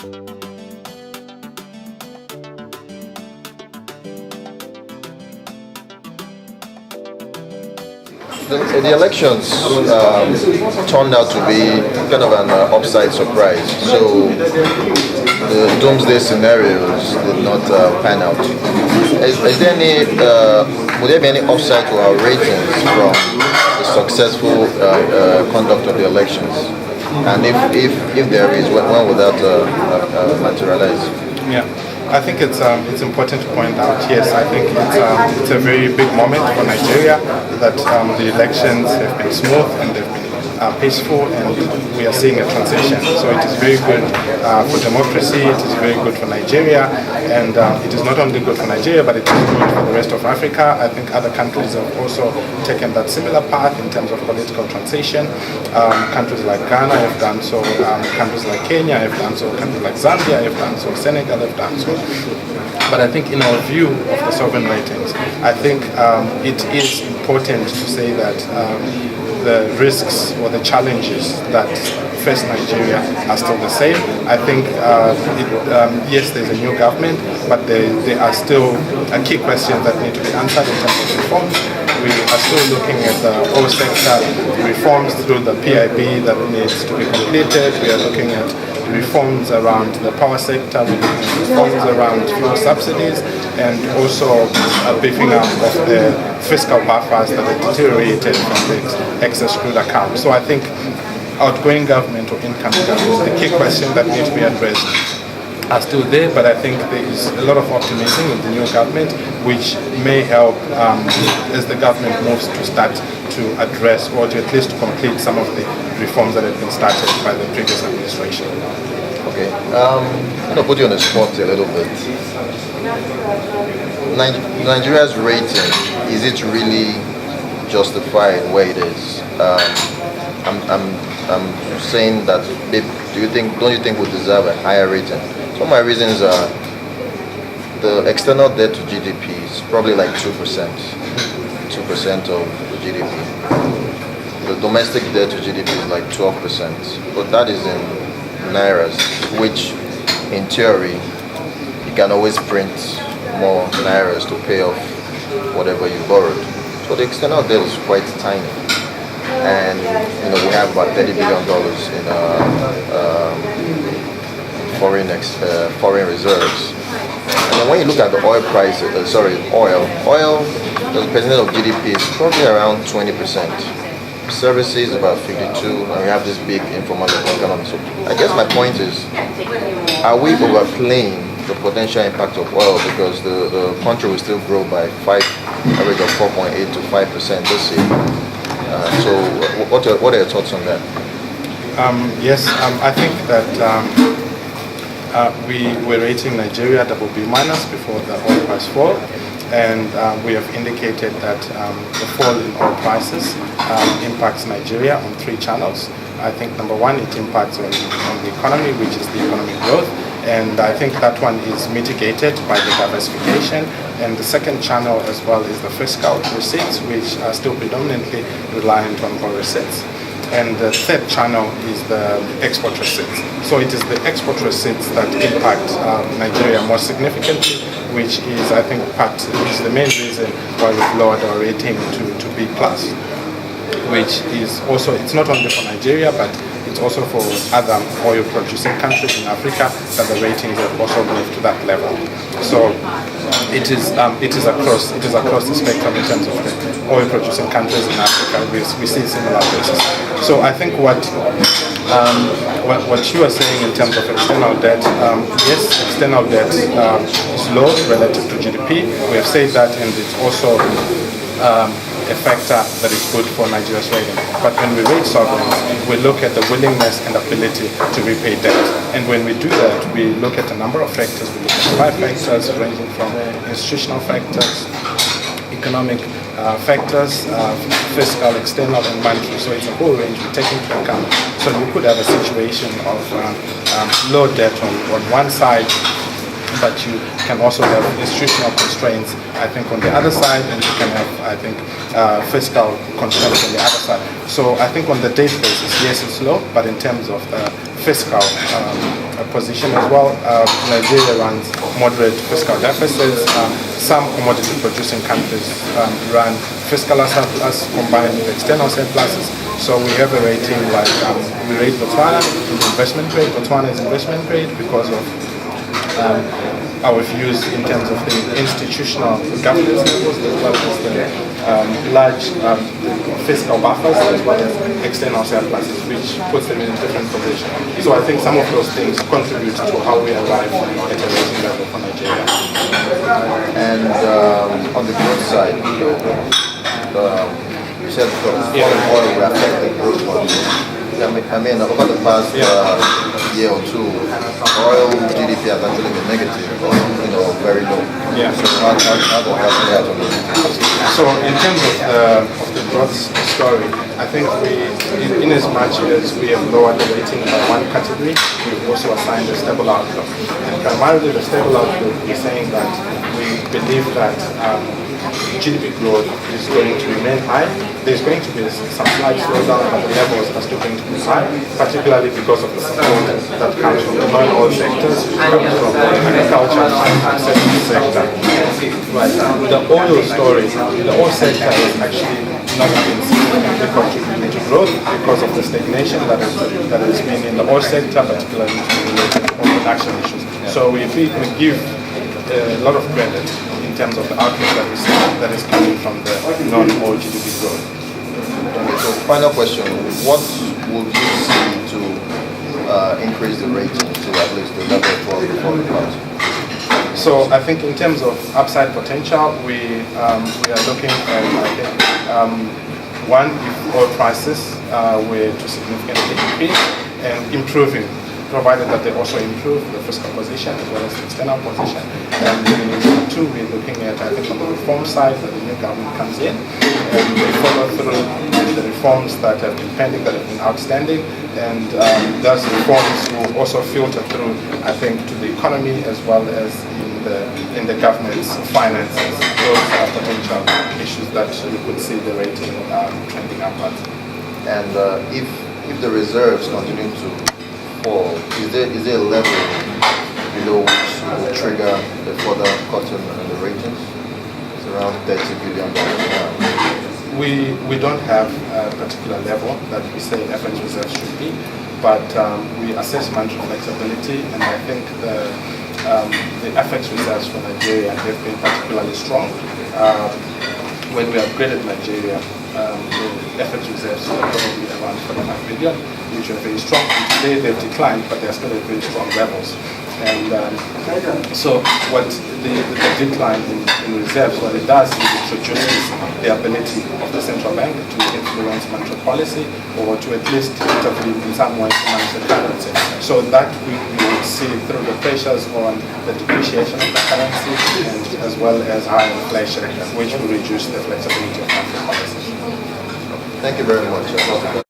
The elections turned out to be kind of an upside surprise. So the doomsday scenarios did not pan out. Is there any, would there be any upside to our ratings from the successful conduct of the elections? And if there is, when would that materialize? Yeah. I think it's important to point out, yes, I think it's a very big moment for Nigeria that the elections have been smooth and they've been peaceful, and we are seeing a transition. So it is very good for democracy, it is very good for Nigeria, and it is not only good for Nigeria, but it is good for the rest of Africa. I think other countries have also taken that similar path in terms of political transition. Countries like Ghana have done so, countries like Kenya have done so, countries like Zambia have done so, Senegal have done so. But I think in our view of the sovereign ratings, I think it is important to say that the risks or the challenges that face Nigeria are still the same. I think, yes, there's a new government, but there are still key questions that need to be answered in terms of reforms. We are still looking at the oil sector reforms through the PIB that needs to be completed. We are looking at reforms around the power sector, reforms around fuel subsidies, and also beefing up of the fiscal buffers that are deteriorated from the excess crude account. So I think outgoing government or incoming government, the key questions that need to be addressed are still there, but I think there is a lot of optimism in the new government, which may help as the government moves to start to address or to at least complete some of the reforms that have been started by the previous administration. Okay, I'm going to put you on the spot a little bit. Nigeria's rating, is it really justified where it is? I'm saying that, don't you think we deserve a higher rating? Some of my reasons are the external debt to GDP is probably like 2% of the GDP. The domestic debt to GDP is like 12%, but that is in Nairas, which in theory you can always print more Nairas to pay off whatever you borrowed. So the external debt is quite tiny. And we have about $30 billion in foreign reserves. And then when you look at the oil price, oil as a percentage of GDP is probably around 20%. Services about 52, and we have this big informal economy. So I guess my point is, are we overplaying the potential impact of oil, because the country will still grow by average of 4.8 to 5% this year? So what are your thoughts on that? Yes, I think that we were rating Nigeria BB- before the oil price fall, and we have indicated that the fall in oil prices impacts Nigeria on 3 channels. I think number one, it impacts on the economy, which is the economic growth, and I think that one is mitigated by the diversification. And the second channel as well is the fiscal receipts, which are still predominantly reliant on oil receipts. And the third channel is the export receipts. So it is the export receipts that impact Nigeria more significantly, which is, I think, is the main reason why we've lowered our rating to B+, which is also, it's not only for Nigeria, but it's also for other oil-producing countries in Africa that the ratings have also moved to that level. So it is across the spectrum in terms of the oil-producing countries in Africa. We see similar basis. So I think what you are saying in terms of external debt, yes, external debt is low relative to GDP. We have said that, and it's also a factor that is good for Nigeria's rating. But when we rate sovereigns, we look at the willingness and ability to repay debt. And when we do that, we look at a number of factors. We look at 5 factors ranging from institutional factors, economic factors, fiscal, external, and monetary. So it's a whole range we take into account. So you could have a situation of low debt on one side, but you can also have institutional constraints, I think, on the other side, and you can have, I think, fiscal constraints on the other side. So I think on the debt basis, yes, it's low, but in terms of fiscal position as well. Nigeria runs moderate fiscal deficits. Some commodity producing countries run fiscal surplus combined with external surpluses. So we have a rating like we rate Botswana investment grade. Botswana is investment grade because of our views in terms of the institutional governance levels as well as the large fiscal buffers as well as external surpluses, which puts them in a different position. So I think some of those things contribute to how we arrive at a rating level for Nigeria. And on the growth side, you said falling oil will affect the growth one. I mean, over the past year or two, oil GDP has actually been negative, or very low. Yeah. So how does that play out on this? So in terms of the growth story, I think in as much as we have lowered the rating by one category, we've also assigned a stable outlook. And primarily the stable outlook is saying that we believe that GDP growth is going to remain high. There's going to be some slight slowdown, but the levels are still going to be high, particularly because of the support that comes from the non-oil sectors, comes from the agriculture and services sector. Right. The oil story, the oil sector has actually not been significantly contributing to growth because of the stagnation that has been in the oil sector, particularly related to production issues. So we give a lot of credit in terms of the outlook that is coming from the non-oil GDP growth. So final question, what would you see to increase the rating to at least the level of 12 before the cut? So I think in terms of upside potential, we are looking at, I think, one, if oil prices were to significantly increase and improving, provided that they also improve the fiscal position as well as the external position. And two, we're looking at, I think, on the reform side, that the new government comes in and they follow through the reforms that have been pending, that have been outstanding, and those reforms will also filter through, I think, to the economy as well as in the government's finances. Those are potential issues that we could see the rating trending upwards. And if the reserves continue to fall, is there a level below which will trigger the further cut in the ratings? It's around $30 billion now. We don't have a particular level that we say FX reserves should be, but we assess monetary flexibility, and I think the FX reserves for Nigeria have been particularly strong. When we upgraded Nigeria, the FX reserves were probably around 45 billion, which were very strong. Today they've declined, but they're still at very strong levels. And so what the decline in reserves, what it does is it reduces the ability of the central bank to influence monetary policy, or to at least intervene in some way to manage the currency. So that we would see through the pressures on the depreciation of the currency, and as well as high inflation, which will reduce the flexibility of monetary policy. Thank you very much.